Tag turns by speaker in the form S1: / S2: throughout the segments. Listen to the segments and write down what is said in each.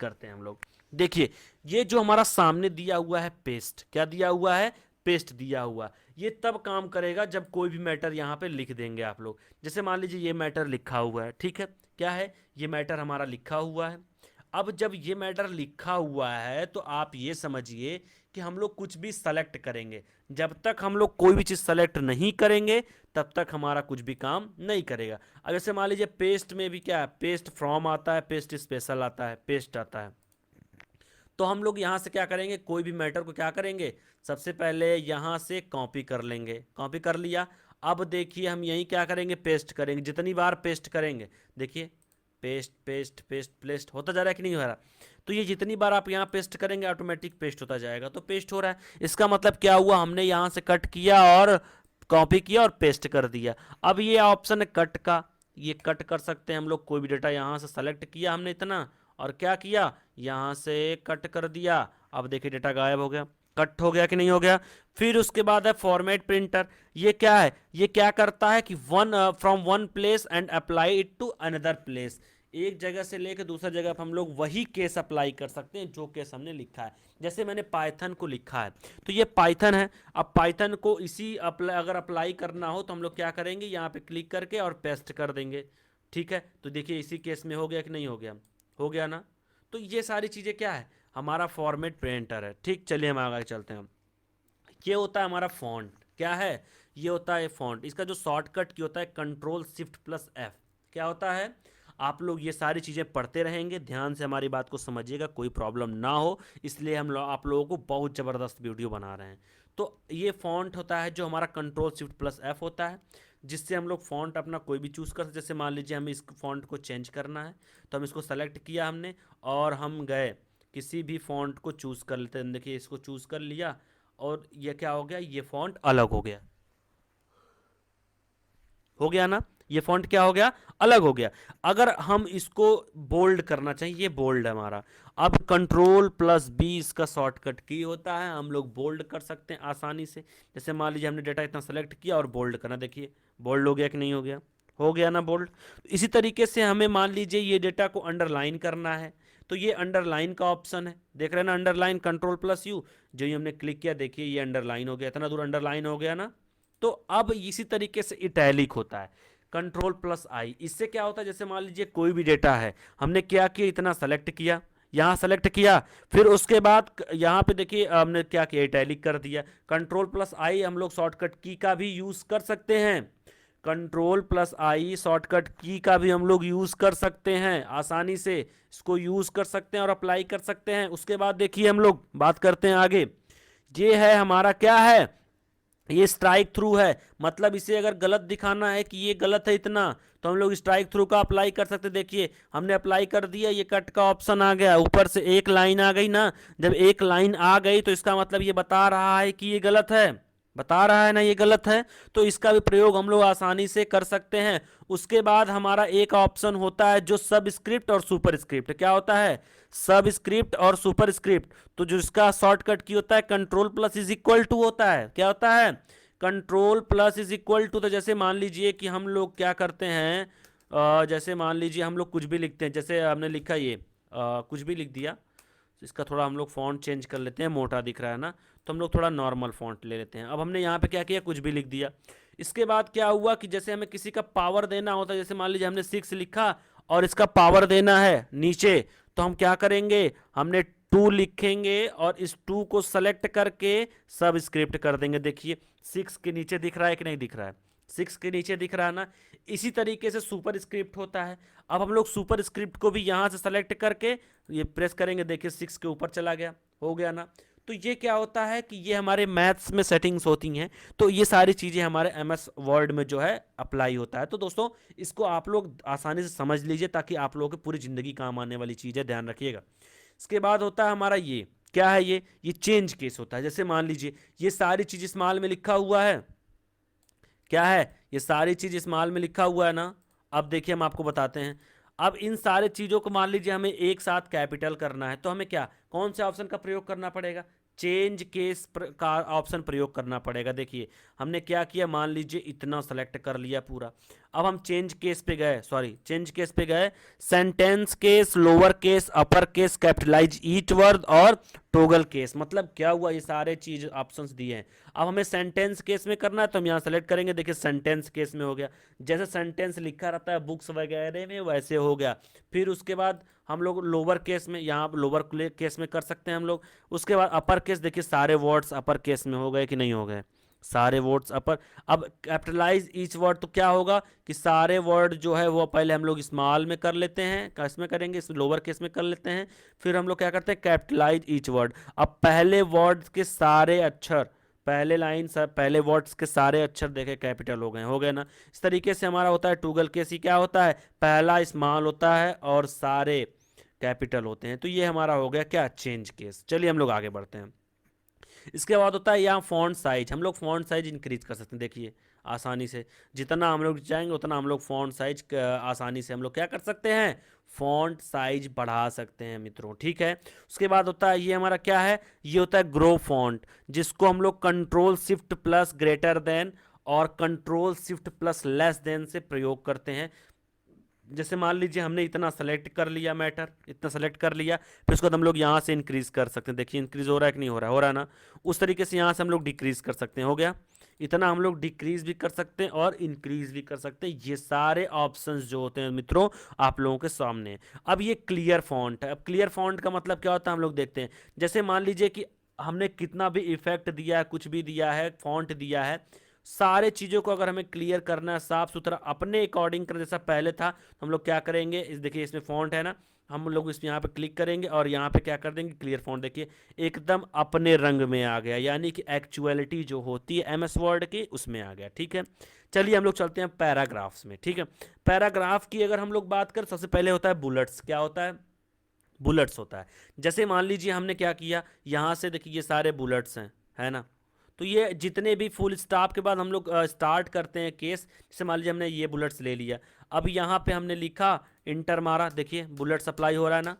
S1: करते हैं हम लोग। देखिए ये जो हमारा सामने दिया हुआ है पेस्ट, क्या दिया हुआ है, पेस्ट दिया हुआ, ये तब काम करेगा जब कोई भी मैटर यहाँ पे लिख देंगे आप लोग। जैसे मान लीजिए ये मैटर लिखा हुआ है, ठीक है, क्या है, ये मैटर हमारा लिखा हुआ है। अब जब ये मैटर लिखा हुआ है तो आप ये समझिए कि हम लोग कुछ भी सेलेक्ट करेंगे, जब तक हम लोग कोई भी चीज़ सेलेक्ट नहीं करेंगे तब तक हमारा कुछ भी काम नहीं करेगा। अब जैसे मान लीजिए पेस्ट में भी क्या है, पेस्ट फ्रॉम आता है, पेस्ट स्पेशल आता है, पेस्ट आता है। तो हम लोग यहाँ से क्या करेंगे, कोई भी मैटर को क्या करेंगे, सबसे पहले यहाँ से कॉपी कर लेंगे, कॉपी कर लिया। अब देखिए हम यहीं क्या करेंगे, पेस्ट करेंगे। जितनी बार पेस्ट करेंगे, देखिए पेस्ट पेस्ट पेस्ट पेस्ट होता जा रहा है कि नहीं हो रहा, तो ये जितनी बार आप यहाँ पेस्ट करेंगे ऑटोमेटिक पेस्ट होता जाएगा। तो पेस्ट हो रहा है, इसका मतलब क्या हुआ, हमने यहाँ से कट किया और कॉपी किया और पेस्ट कर दिया। अब ये ऑप्शन है कट का, ये कट कर सकते हैं हम लोग, कोई भी डेटा यहाँ से सेलेक्ट किया हमने इतना और क्या किया, यहाँ से कट कर दिया। अब देखिए डेटा गायब हो गया, कट हो गया कि नहीं हो गया। फिर उसके बाद है फॉर्मेट प्रिंटर, ये क्या है, ये क्या करता है कि from one place and apply it to another place, एक जगह से लेकर दूसरा जगह पर हम लोग वही केस अप्लाई कर सकते हैं जो केस हमने लिखा है। जैसे मैंने पाइथन को लिखा है तो ये पाइथन है, अब पाइथन को इसी अगर अप्लाई करना हो तो हम लोग क्या करेंगे, यहाँ पे क्लिक करके और पेस्ट कर देंगे, ठीक है। तो देखिए इसी केस में हो गया कि नहीं हो गया, हो गया ना। तो ये सारी चीज़ें क्या है, हमारा फॉर्मेट प्रिंटर है, ठीक। चलिए हम आगे चलते हैं। ये होता है हमारा फॉन्ट, क्या है, ये होता है फॉन्ट, इसका जो शॉर्टकट की होता है कंट्रोल शिफ्ट प्लस एफ, क्या होता है। आप लोग ये सारी चीज़ें पढ़ते रहेंगे, ध्यान से हमारी बात को समझिएगा, कोई प्रॉब्लम ना हो, इसलिए हम लोग आप लोगों को बहुत ज़बरदस्त वीडियो बना रहे हैं। तो ये फॉन्ट होता है जो हमारा कंट्रोल शिफ्ट प्लस एफ होता है, जिससे हम लोग फॉन्ट अपना कोई भी चूज़ कर सकते। जैसे मान लीजिए हमें इस फॉन्ट को चेंज करना है, तो हम इसको सेलेक्ट किया हमने और हम गए किसी भी फॉन्ट को चूज़ कर लेते हैं। देखिए इसको चूज़ कर लिया और ये क्या हो गया, ये फॉन्ट अलग हो गया ना, ये फॉन्ट क्या हो गया, अलग हो गया। अगर हम इसको बोल्ड करना चाहिए, ये बोल्ड है हमारा, अब कंट्रोल प्लस बी इसका शॉर्टकट की होता है, हम लोग बोल्ड कर सकते हैं आसानी से। जैसे मान लीजिए हमने डेटा इतना सेलेक्ट किया और बोल्ड करना, देखिए बोल्ड हो गया कि नहीं हो गया ना बोल्ड। इसी तरीके से हमें मान लीजिए ये डेटा को अंडरलाइन करना है, तो ये अंडरलाइन का ऑप्शन है, देख रहे हैं ना, अंडरलाइन कंट्रोल प्लस यू, जो ही हमने क्लिक किया देखिए ये अंडरलाइन हो गया, इतना दूर अंडरलाइन हो गया ना। तो अब इसी तरीके से इटैलिक होता है, कंट्रोल प्लस आई, इससे क्या होता है, जैसे मान लीजिए कोई भी डेटा है, हमने क्या किया, इतना सेलेक्ट किया, यहाँ सेलेक्ट किया, फिर उसके बाद यहाँ पे देखिए हमने क्या किया, इटैलिक कर दिया। कंट्रोल प्लस आई हम लोग शॉर्टकट की का भी यूज़ कर सकते हैं, कंट्रोल प्लस आई शॉर्टकट की का भी हम लोग यूज़ कर सकते हैं, आसानी से इसको यूज़ कर सकते हैं और अप्लाई कर सकते हैं। उसके बाद देखिए हम लोग बात करते हैं आगे, ये है हमारा क्या है, ये स्ट्राइक थ्रू है, मतलब इसे अगर गलत दिखाना है कि ये गलत है इतना, तो हम लोग स्ट्राइक थ्रू का अप्लाई कर सकते। देखिए हमने अप्लाई कर दिया, ये कट का ऑप्शन आ गया, ऊपर से एक लाइन आ गई ना, जब एक लाइन आ गई तो इसका मतलब ये बता रहा है कि ये गलत है, बता रहा है ना ये गलत है, तो इसका भी प्रयोग हम लोग आसानी से कर सकते हैं। उसके बाद हमारा एक ऑप्शन होता है जो सब स्क्रिप्ट और सुपर स्क्रिप्ट, क्या होता है, सब स्क्रिप्ट और सुपर स्क्रिप्ट, तो जो इसका शॉर्टकट की होता है control plus is equal to होता है, क्या होता है, control plus is equal to. तो जैसे मान लीजिए कि हम लोग क्या करते हैं, जैसे मान लीजिए हम लोग कुछ भी लिखते हैं, जैसे हमने लिखा ये कुछ भी लिख दिया, इसका थोड़ा हम लोग फॉन्ट चेंज कर लेते हैं, मोटा दिख रहा है ना, तो हम लोग थोड़ा नॉर्मल फॉन्ट ले लेते हैं। अब हमने यहाँ पे क्या किया, कुछ भी लिख दिया। इसके बाद क्या हुआ कि जैसे हमें किसी का पावर देना होता है, जैसे मान लीजिए हमने 6 लिखा और इसका पावर देना है नीचे, तो हम क्या करेंगे, हमने 2 लिखेंगे और इस 2 को सेलेक्ट करके सब स्क्रिप्ट कर देंगे। देखिए 6 के नीचे दिख रहा है कि नहीं दिख रहा है, 6 के नीचे दिख रहा है ना। इसी तरीके से सुपर स्क्रिप्ट होता है। अब हम लोग सुपर स्क्रिप्ट को भी यहाँ से सेलेक्ट करके ये प्रेस करेंगे, देखिए 6 के ऊपर चला गया, हो गया ना। तो ये क्या होता है कि ये हमारे मैथ्स में सेटिंग्स होती हैं, तो ये सारी चीज़ें हमारे एमएस वर्ड में जो है अप्लाई होता है। तो दोस्तों इसको आप लोग आसानी से समझ लीजिए ताकि आप लोगों की पूरी ज़िंदगी काम आने वाली चीज़ है, ध्यान रखिएगा। इसके बाद होता है हमारा ये क्या है, ये चेंज केस होता है। जैसे मान लीजिए ये सारी चीज़ स्मॉल में लिखा हुआ है, क्या है, ये सारी चीज़ स्मॉल में लिखा हुआ है ना। अब देखिए हम आपको बताते हैं, अब इन सारे चीज़ों को मान लीजिए हमें एक साथ कैपिटल करना है, तो हमें क्या, कौन से ऑप्शन का प्रयोग करना पड़ेगा, चेंज केस का ऑप्शन प्रयोग करना पड़ेगा। देखिए हमने क्या किया, मान लीजिए इतना सेलेक्ट कर लिया पूरा, अब हम चेंज केस पे गए, सॉरी चेंज केस पे गए, sentence case, lower case, upper case, capitalize each word और टोगल केस। मतलब क्या हुआ, ये सारे चीज ऑप्शंस दिए हैं। अब हमें सेंटेंस केस में करना है तो हम यहाँ सेलेक्ट करेंगे, देखिए सेंटेंस केस में हो गया, जैसे सेंटेंस लिखा रहता है बुक्स वगैरह में वैसे हो गया। फिर उसके बाद हम लोग लोअर केस में, यहाँ लोअर केस में कर सकते हैं हम लोग। उसके बाद अपर केस, देखिए सारे वर्ड्स अपर केस में हो गए कि नहीं हो गए, सारे वर्ड्स अपर। अब कैपिटलाइज ईच वर्ड, तो क्या होगा कि सारे वर्ड जो है वो पहले हम लोग स्मॉल में कर लेते हैं, किसमें करेंगे, इस लोअर केस में कर लेते हैं। फिर हम लोग क्या करते हैं, कैपिटलाइज ईच वर्ड। अब पहले वर्ड के सारे अक्षर, पहले लाइन पहले वर्ड्स के सारे अक्षर देखे कैपिटल हो गए ना। इस तरीके से हमारा होता है टूगल केस। ही क्या होता है, पहला स्मॉल होता है और सारे कैपिटल होते हैं। तो ये हमारा हो गया क्या, चेंज केस। चलिए हम लोग आगे बढ़ते हैं। इसके बाद होता है यहाँ फॉन्ट साइज। हम लोग फॉन्ट साइज इंक्रीज कर सकते हैं, देखिए आसानी से, जितना हम लोग चाहेंगे उतना हम लोग फॉन्ट साइज आसानी से हम लोग क्या कर सकते हैं, फॉन्ट साइज बढ़ा सकते हैं मित्रों, ठीक है। उसके बाद होता है ये हमारा क्या है, ये होता है ग्रो फॉन्ट, जिसको हम लोग control shift plus greater than और control shift plus less than से प्रयोग करते हैं। जैसे मान लीजिए हमने इतना सेलेक्ट कर लिया, मैटर इतना सेलेक्ट कर लिया, फिर उसके बाद हम लोग यहाँ से इंक्रीज कर सकते हैं, देखिए इंक्रीज हो रहा है कि नहीं हो रहा है, हो रहा है ना। उस तरीके से यहाँ से हम लोग डिक्रीज कर सकते हैं, हो गया। इतना हम लोग डिक्रीज भी कर सकते हैं और इंक्रीज भी कर सकते हैं। ये सारे ऑप्शंस जो होते हैं मित्रों आप लोगों के सामने। अब ये क्लियर फॉन्ट है। अब क्लियर फॉन्ट का मतलब क्या होता है हम लोग देखते हैं। जैसे मान लीजिए कि हमने कितना भी इफेक्ट दिया है, कुछ भी दिया है, फॉन्ट दिया है, सारे चीज़ों को अगर हमें क्लियर करना है, साफ सुथरा अपने अकॉर्डिंग कर, जैसा पहले था, तो हम लोग क्या करेंगे, इस देखिए इसमें फॉन्ट है ना, हम लोग इस यहाँ पे क्लिक करेंगे और यहाँ पे क्या कर देंगे, क्लियर फॉन्ट, देखिए एकदम अपने रंग में आ गया, यानी कि एक्चुअलिटी जो होती है एमएस वर्ड की उसमें आ गया, ठीक है। चलिए हम लोग चलते हैं पैराग्राफ्स में, ठीक है। पैराग्राफ की अगर हम लोग बात करें, सबसे पहले होता है बुलेट्स। क्या होता है, बुलेट्स होता है। जैसे मान लीजिए हमने क्या किया, यहाँ से देखिए ये सारे बुलेट्स हैं, है ना। तो ये जितने भी फुल स्टॉप के बाद हम लोग स्टार्ट करते हैं केस, जैसे मान लीजिए हमने ये बुलेट्स ले लिया, अब यहाँ पे हमने लिखा, इंटर मारा, देखिए बुलेट्स अप्लाई हो रहा है ना,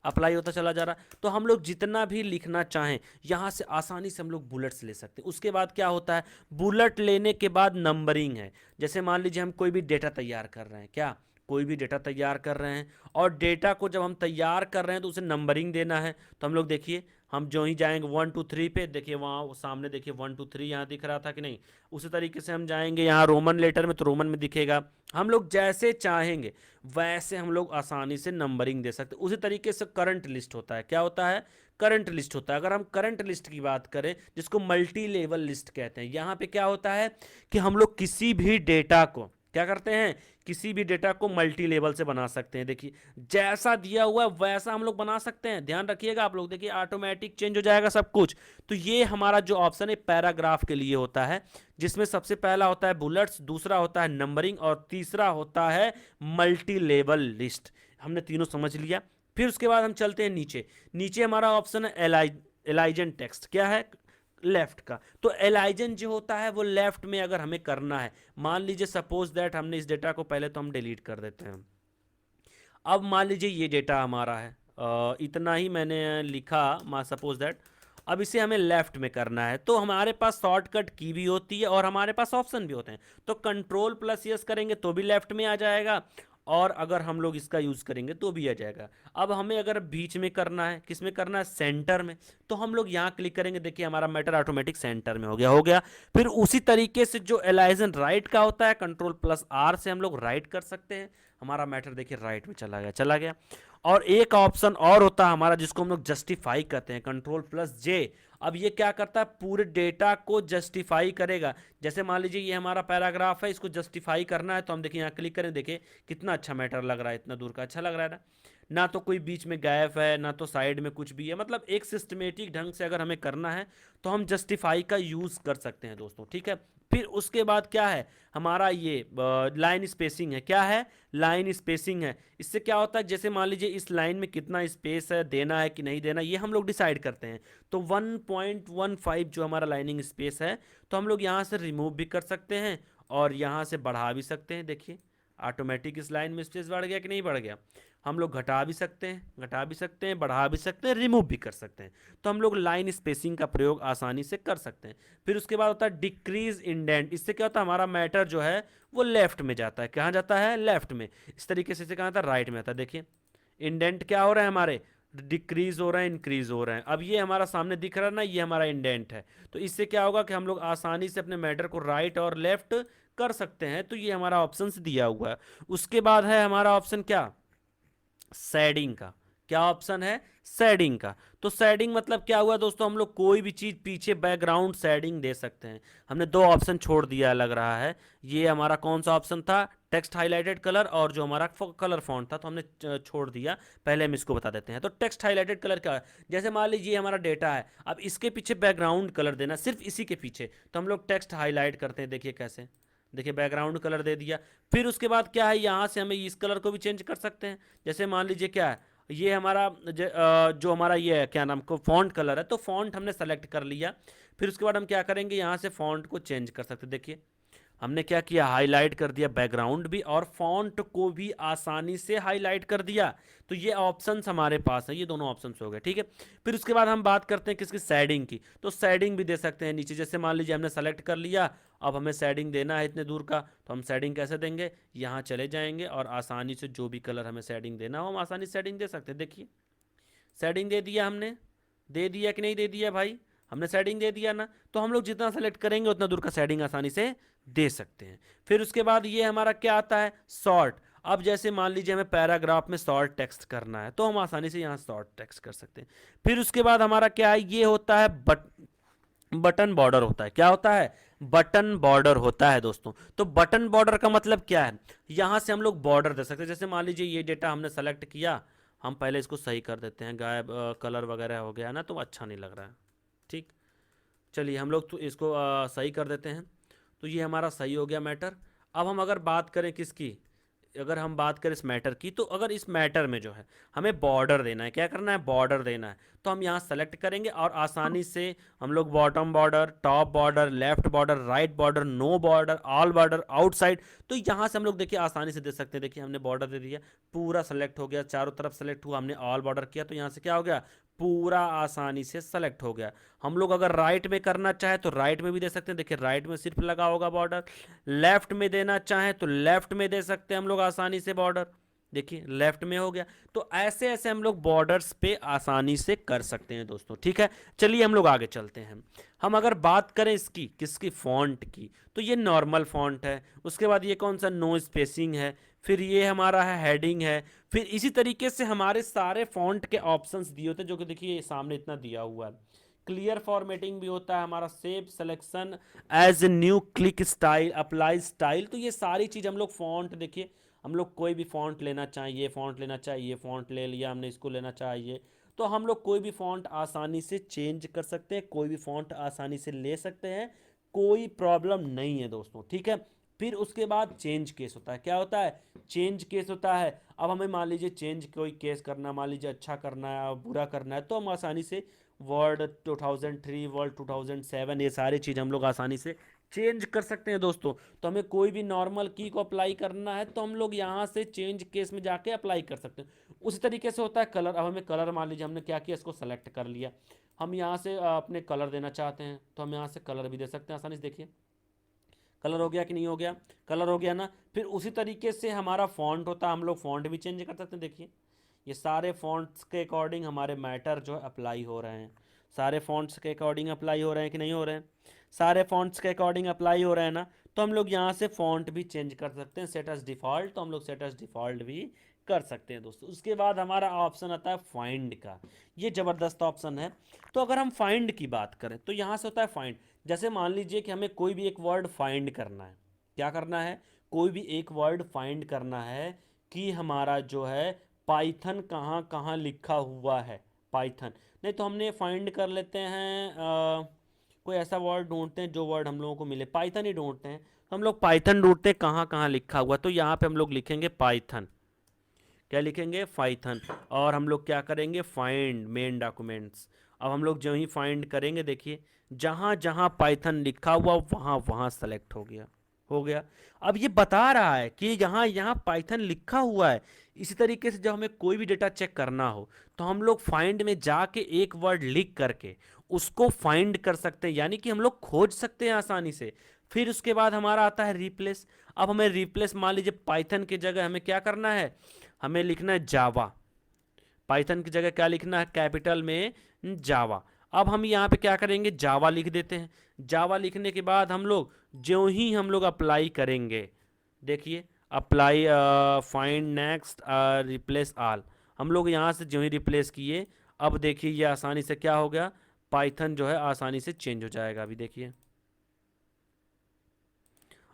S1: अप्लाई होता चला जा रहा है। तो हम लोग जितना भी लिखना चाहें यहाँ से आसानी से हम लोग बुलेट्स ले सकते हैं। उसके बाद क्या होता है, बुलेट लेने के बाद नंबरिंग है। जैसे मान लीजिए हम कोई भी डेटा तैयार कर रहे हैं, क्या कोई भी डेटा तैयार कर रहे हैं, और डेटा को जब हम तैयार कर रहे हैं तो उसे नंबरिंग देना है। तो हम लोग देखिए, हम जो ही जाएंगे 1 2 3 पे, देखिए वहाँ सामने देखिए 1 2 3 यहाँ दिख रहा था कि नहीं। उसी तरीके से हम जाएंगे यहाँ रोमन लेटर में तो रोमन में दिखेगा। हम लोग जैसे चाहेंगे वैसे हम लोग आसानी से नंबरिंग दे सकते हैं। उसी तरीके से करंट लिस्ट होता है। क्या होता है, करंट लिस्ट होता है। अगर हम करंट लिस्ट की बात करें, जिसको मल्टी लेवल लिस्ट कहते हैं, यहाँ पे क्या होता है कि हम लोग किसी भी डेटा को क्या करते हैं, किसी भी डेटा को मल्टी लेवल से बना सकते हैं। देखिए जैसा दिया हुआ है वैसा हम लोग बना सकते हैं, ध्यान रखिएगा आप लोग, देखिए ऑटोमेटिक चेंज हो जाएगा सब कुछ। तो ये हमारा जो ऑप्शन है पैराग्राफ के लिए होता है, जिसमें सबसे पहला होता है बुलेट्स, दूसरा होता है नंबरिंग और तीसरा होता है मल्टी लेवल लिस्ट। हमने तीनों समझ लिया। फिर उसके बाद हम चलते हैं नीचे। नीचे हमारा ऑप्शन है एलाइजन टेक्स्ट। क्या है, लेफ्ट का। तो एलाइजन जो होता है वो लेफ्ट में अगर हमें करना है, मान लीजिए सपोज दैट हमने इस डेटा को, पहले तो हम डिलीट कर देते हैं। अब मान लीजिए ये डेटा हमारा है, इतना ही मैंने लिखा, मान सपोज दैट अब इसे हमें लेफ्ट में करना है। तो हमारे पास शॉर्टकट की भी होती है और हमारे पास ऑप्शन भी होते हैं। तो कंट्रोल प्लस यस करेंगे तो भी लेफ्ट में आ जाएगा, और अगर हम लोग इसका यूज़ करेंगे तो भी आ जाएगा। अब हमें अगर बीच में करना है, किस में करना है, सेंटर में, तो हम लोग यहाँ क्लिक करेंगे, देखिए हमारा मैटर ऑटोमेटिक सेंटर में हो गया, हो गया। फिर उसी तरीके से जो एलाइजन राइट का होता है, कंट्रोल प्लस आर से हम लोग राइट कर सकते हैं, हमारा मैटर देखिए राइट में चला गया, चला गया। और एक ऑप्शन और होता है हमारा जिसको हम लोग जस्टिफाई कहते हैं, कंट्रोल प्लस जे। अब ये क्या करता है, पूरे डेटा को जस्टिफाई करेगा। जैसे मान लीजिए ये हमारा पैराग्राफ है, इसको जस्टिफाई करना है, तो हम देखिए यहाँ क्लिक करें, देखिए कितना अच्छा मैटर लग रहा है, इतना दूर का अच्छा लग रहा है ना, ना तो कोई बीच में गैप है, ना तो साइड में कुछ भी है। मतलब एक सिस्टमेटिक ढंग से अगर हमें करना है तो हम जस्टिफाई का यूज़ कर सकते हैं दोस्तों, ठीक है। फिर उसके बाद क्या है हमारा, ये लाइन स्पेसिंग है। क्या है, लाइन स्पेसिंग है। इससे क्या होता है, जैसे मान लीजिए इस लाइन में कितना स्पेस है, देना है कि नहीं देना, ये हम लोग डिसाइड करते हैं। तो 1.15 जो हमारा लाइनिंग स्पेस है, तो हम लोग यहाँ से रिमूव भी कर सकते हैं और यहाँ से बढ़ा भी सकते हैं। देखिए ऑटोमेटिक इस लाइन में स्पेस बढ़ गया कि नहीं बढ़ गया। हम लोग घटा भी सकते हैं, बढ़ा भी सकते हैं, रिमूव भी कर सकते हैं। तो हम लोग लाइन स्पेसिंग का प्रयोग आसानी से कर सकते हैं। फिर उसके बाद होता है डिक्रीज इंडेंट। इससे क्या होता है, हमारा मैटर जो है वो लेफ्ट में जाता है। कहाँ जाता है, लेफ्ट में। इस तरीके से कहाँ आता है, राइट में आता है। देखिए इंडेंट क्या हो रहा है हमारे, डिक्रीज हो रहा है, इंक्रीज हो रहे हैं। अब ये हमारा सामने दिख रहा है ना, ये हमारा इंडेंट है। तो इससे क्या होगा कि हम लोग आसानी से अपने मैटर को राइट और लेफ्ट कर सकते हैं। तो ये हमारा ऑप्शन दिया हुआ है। उसके बाद है हमारा ऑप्शन क्या, शेडिंग का। क्या ऑप्शन है, शेडिंग का। तो शेडिंग मतलब क्या हुआ दोस्तों, हम लोग कोई भी चीज पीछे बैकग्राउंड शेडिंग दे सकते हैं। हमने दो ऑप्शन छोड़ दिया लग रहा है। ये हमारा कौन सा ऑप्शन था, टेक्स्ट हाईलाइटेड कलर, और जो हमारा कलर फॉन्ट था, तो हमने छोड़ दिया। पहले हम इसको बता देते हैं। तो टेक्स्ट हाईलाइटेड कलर क्या है, जैसे मान लीजिए हमारा डेटा है, अब इसके पीछे बैकग्राउंड कलर देना, सिर्फ इसी के पीछे, तो हम लोग टेक्स्ट हाईलाइट करते हैं। देखिए कैसे, देखिए बैकग्राउंड कलर दे दिया। फिर उसके बाद क्या है, यहाँ से हमें इस कलर को भी चेंज कर सकते हैं। जैसे मान लीजिए क्या है, ये हमारा जो हमारा ये है क्या नाम को फॉन्ट कलर है, तो फॉन्ट हमने सेलेक्ट कर लिया। फिर उसके बाद हम क्या करेंगे, यहाँ से फॉन्ट को चेंज कर सकते हैं। देखिए हमने क्या किया, हाईलाइट कर दिया बैकग्राउंड भी और फॉन्ट को भी आसानी से हाईलाइट कर दिया। तो ये ऑप्शंस हमारे पास है, ये दोनों ऑप्शंस हो गए, ठीक है। फिर उसके बाद हम बात करते हैं किसकी, शेडिंग की। तो शेडिंग भी दे सकते हैं नीचे। जैसे मान लीजिए हमने सेलेक्ट कर लिया, अब हमें शेडिंग देना है इतने दूर का, तो हम शेडिंग कैसे देंगे, यहाँ चले जाएंगे और आसानी से जो भी कलर हमें शेडिंग देना हो हम आसानी से शेडिंग दे सकते हैं। देखिए शेडिंग दे दिया हमने, दे दिया कि नहीं दे दिया भाई, हमने शेडिंग दे दिया ना। तो हम लोग जितना सेलेक्ट करेंगे उतना दूर का शेडिंग आसानी से दे सकते हैं। फिर उसके बाद ये हमारा क्या आता है, शॉर्ट। अब जैसे मान लीजिए हमें पैराग्राफ में शॉर्ट टेक्स्ट करना है, तो हम आसानी से यहाँ शॉर्ट टेक्स्ट कर सकते हैं। फिर उसके बाद हमारा क्या है, ये होता है बटन बॉर्डर होता है। क्या होता है, बटन बॉर्डर होता है दोस्तों। तो बटन बॉर्डर का मतलब क्या है, यहां से हम लोग बॉर्डर दे सकते हैं। जैसे मान लीजिए ये डेटा हमने सेलेक्ट किया, हम पहले इसको सही कर देते हैं, गायब कलर वगैरह हो गया ना, तो अच्छा नहीं लग रहा है। ठीक, चलिए हम लोग तो इसको सही कर देते हैं। तो ये हमारा सही हो गया मैटर। अब हम अगर बात करें किसकी, अगर हम बात करें इस मैटर की, तो अगर इस मैटर में जो है हमें बॉर्डर देना है, क्या करना है, बॉर्डर देना है, तो हम यहाँ सेलेक्ट करेंगे और आसानी से हम लोग bottom border, top border, left border, right border, no border, all border, outside, तो यहाँ से हम लोग देखिए आसानी से दे सकते हैं। देखिए हमने बॉर्डर दे दिया, पूरा सेलेक्ट हो गया, चारों तरफ सेलेक्ट हुआ। हमने ऑल बॉर्डर किया तो यहाँ से क्या हो गया, पूरा आसानी से सेलेक्ट हो गया। हम लोग अगर राइट में करना चाहे तो राइट में भी दे सकते हैं। देखिए राइट में सिर्फ लगा होगा बॉर्डर, लेफ्ट में देना चाहे तो लेफ्ट में दे सकते हैं हम लोग आसानी से बॉर्डर। देखिए लेफ्ट में हो गया। तो ऐसे ऐसे हम लोग बॉर्डर्स पे आसानी से कर सकते हैं दोस्तों, ठीक है। चलिए हम लोग आगे चलते हैं। हम अगर बात करें इसकी किसकी, फॉन्ट की, तो ये नॉर्मल फॉन्ट है। उसके बाद ये कौन सा, नो स्पेसिंग है। फिर ये हमारा है हेडिंग है। फिर इसी तरीके से हमारे सारे फॉन्ट के ऑप्शंस दिए होते हैं, जो कि देखिए सामने इतना दिया हुआ है। क्लियर फॉर्मेटिंग भी होता है हमारा, save selection, as a new, click style, apply style. तो ये सारी चीज़ हम लोग फॉन्ट, देखिए हम लोग कोई भी फॉन्ट लेना चाहिए, फॉन्ट लेना चाहिए, फॉन्ट ले लिया हमने, इसको लेना चाहिए, तो हम लोग कोई भी फॉन्ट आसानी से चेंज कर सकते हैं, कोई भी फॉन्ट आसानी से ले सकते हैं, कोई प्रॉब्लम नहीं है दोस्तों, ठीक है। फिर उसके बाद चेंज केस होता है। क्या होता है, चेंज केस होता है। अब हमें मान लीजिए चेंज कोई केस करना, मान लीजिए अच्छा करना है, बुरा करना है, तो हम आसानी से वर्ड 2003, वर्ड 2007, ये सारी चीज़ हम लोग आसानी से चेंज कर सकते हैं दोस्तों। तो हमें कोई भी नॉर्मल की को अप्लाई करना है तो हम लोग यहाँ से चेंज केस में जाके अप्लाई कर सकते हैं। उसी तरीके से होता है कलर। अब हमें कलर, मान लीजिए हमने क्या किया, इसको सेलेक्ट कर लिया, हम यहाँ से अपने कलर देना चाहते हैं, तो हम यहाँ से कलर भी दे सकते हैं आसानी से। देखिए कलर हो गया कि नहीं हो गया, कलर हो गया ना। फिर उसी तरीके से हमारा फॉन्ट होता है, हम लोग फॉन्ट भी चेंज कर सकते हैं। देखिए ये सारे फॉन्ट्स के अकॉर्डिंग हमारे मैटर जो है अप्लाई हो रहे हैं। सारे फॉन्ट्स के अकॉर्डिंग अप्लाई हो रहे हैं कि नहीं हो रहे हैं, सारे फॉन्ट्स के अकॉर्डिंग अप्लाई हो रहे हैं ना। तो हम लोग यहाँ से फॉन्ट भी चेंज कर सकते हैं, सेट एज डिफ़ॉल्ट, तो हम लोग सेट एज डिफ़ॉल्ट भी कर सकते हैं दोस्तों। उसके बाद हमारा ऑप्शन आता है फाइंड का। ये ज़बरदस्त ऑप्शन है। तो अगर हम फाइंड की बात करें तो यहाँ से होता है फाइंड। जैसे मान लीजिए कि हमें कोई भी एक वर्ड फाइंड करना है, क्या करना है, कोई भी एक वर्ड फाइंड करना है कि हमारा जो है पाइथन कहाँ कहाँ लिखा हुआ है, पाइथन नहीं तो हमने फाइंड कर लेते हैं कोई ऐसा वर्ड ढूंढते हैं जो वर्ड हम लोगों को मिले, पाइथन ही ढूंढते हैं। तो हम लोग पाइथन ढूंढते हैं कहाँ कहाँ लिखा हुआ, तो यहाँ पे हम लोग लिखेंगे पाइथन। क्या लिखेंगे, पाइथन। और हम लोग क्या करेंगे, फाइंड मेन डॉक्यूमेंट्स। अब हम लोग जो ही फाइंड करेंगे, देखिए जहाँ जहाँ पाइथन लिखा हुआ वहाँ वहाँ सेलेक्ट हो गया, हो गया। अब ये बता रहा है कि यहाँ यहाँ पाइथन लिखा हुआ है। इसी तरीके से जब हमें कोई भी डेटा चेक करना हो तो हम लोग फाइंड में जाके एक वर्ड लिख करके उसको फाइंड कर सकते हैं, यानी कि हम लोग खोज सकते हैं आसानी से। फिर उसके बाद हमारा आता है रिप्लेस। अब हमें रिप्लेस, मान लीजिए पाइथन की जगह हमें क्या करना है, हमें लिखना है जावा। पाइथन की जगह क्या लिखना है, कैपिटल में जावा। अब हम यहाँ पे क्या करेंगे, जावा लिख देते हैं। जावा लिखने के बाद हम लोग जो ही हम लोग अप्लाई करेंगे, देखिए apply find next replace all, हम लोग यहाँ से जो ही रिप्लेस किए, अब देखिए ये आसानी से क्या हो गया, पाइथन जो है आसानी से चेंज हो जाएगा। अभी देखिए,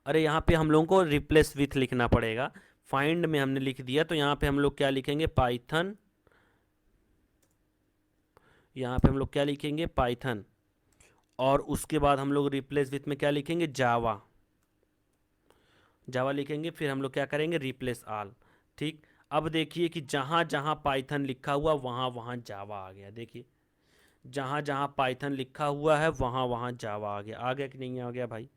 S1: अरे यहाँ पे हम लोगों को रिप्लेस विथ लिखना पड़ेगा। फाइंड में हमने लिख दिया, तो यहाँ पे हम लोग क्या लिखेंगे, पाइथन। यहाँ पे हम लोग क्या लिखेंगे, पाइथन। और उसके बाद हम लोग रिप्लेस विथ में क्या लिखेंगे, जावा। जावा लिखेंगे, फिर हम लोग क्या करेंगे, रिप्लेस ऑल। ठीक। अब देखिए कि जहाँ जहाँ पाइथन लिखा हुआ वहाँ वहाँ जावा आ गया। देखिए जहाँ जहाँ पाइथन लिखा हुआ है वहाँ वहाँ जावा आ गया कि नहीं आ गया भाई,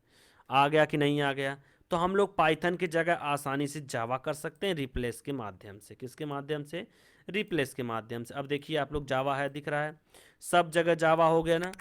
S1: आ गया कि नहीं आ गया। तो हम लोग पाइथन की जगह आसानी से जावा कर सकते हैं रिप्लेस के माध्यम से। किसके माध्यम से, रिप्लेस के माध्यम से। अब देखिए आप लोग जावा है दिख रहा है, सब जगह जावा हो गया ना,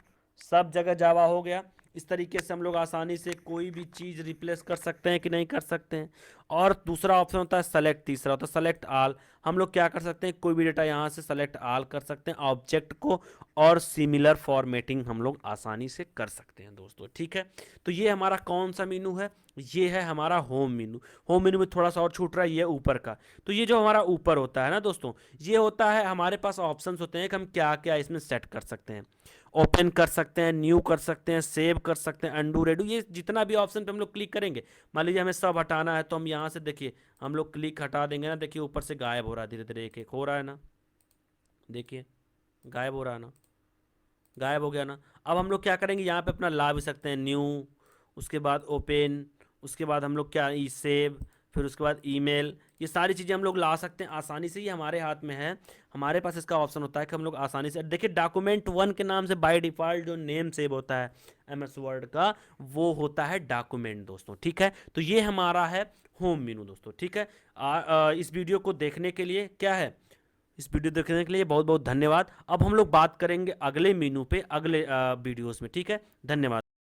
S1: सब जगह जावा हो गया। इस तरीके से हम लोग आसानी से कोई भी चीज़ रिप्लेस कर सकते हैं कि नहीं कर सकते हैं। और दूसरा ऑप्शन होता है सेलेक्ट, तीसरा होता है सेलेक्ट ऑल। हम लोग क्या कर सकते हैं, कोई भी डेटा यहाँ से सेलेक्ट ऑल कर सकते हैं ऑब्जेक्ट को, और सिमिलर फॉर्मेटिंग हम लोग आसानी से कर सकते हैं दोस्तों। ठीक है, तो ये हमारा कौन सा मेनू है, ये है हमारा होम मेनू। होम मेनू में थोड़ा सा और छूट रहा है, ये ऊपर का। तो ये जो हमारा ऊपर होता है ना दोस्तों, ये होता है हमारे पास ऑप्शंस होते हैं कि हम क्या क्या इसमें सेट कर सकते हैं। ओपन कर सकते हैं, न्यू कर सकते हैं, सेव कर सकते हैं, अंडू रेडू, ये जितना भी ऑप्शन पे हम लोग क्लिक करेंगे, मान लीजिए हमें सब हटाना है तो हम यहाँ से देखिए हम लोग क्लिक हटा देंगे ना, देखिए ऊपर से गायब हो रहा है धीरे धीरे, एक एक हो रहा है ना, देखिए गायब हो रहा है ना, गायब हो गया ना। अब हम लोग क्या करेंगे, यहाँ पे अपना ला भी सकते हैं, न्यू, उसके बाद ओपन, उसके बाद हम लोग क्या, ई सेव, फिर उसके बाद ईमेल, ये सारी चीज़ें हम लोग ला सकते हैं आसानी से। ये हमारे हाथ में है, हमारे पास इसका ऑप्शन होता है कि हम लोग आसानी से देखिए डॉक्यूमेंट वन के नाम से बाय डिफ़ॉल्ट जो नेम सेव होता है एमएस वर्ड का, वो होता है डॉक्यूमेंट दोस्तों। ठीक है, तो ये हमारा है होम मेनू दोस्तों। ठीक है, इस वीडियो को देखने के लिए क्या है, इस वीडियो देखने के लिए बहुत बहुत धन्यवाद। अब हम लोग बात करेंगे अगले मेनू पे अगले वीडियोस में। ठीक है, धन्यवाद।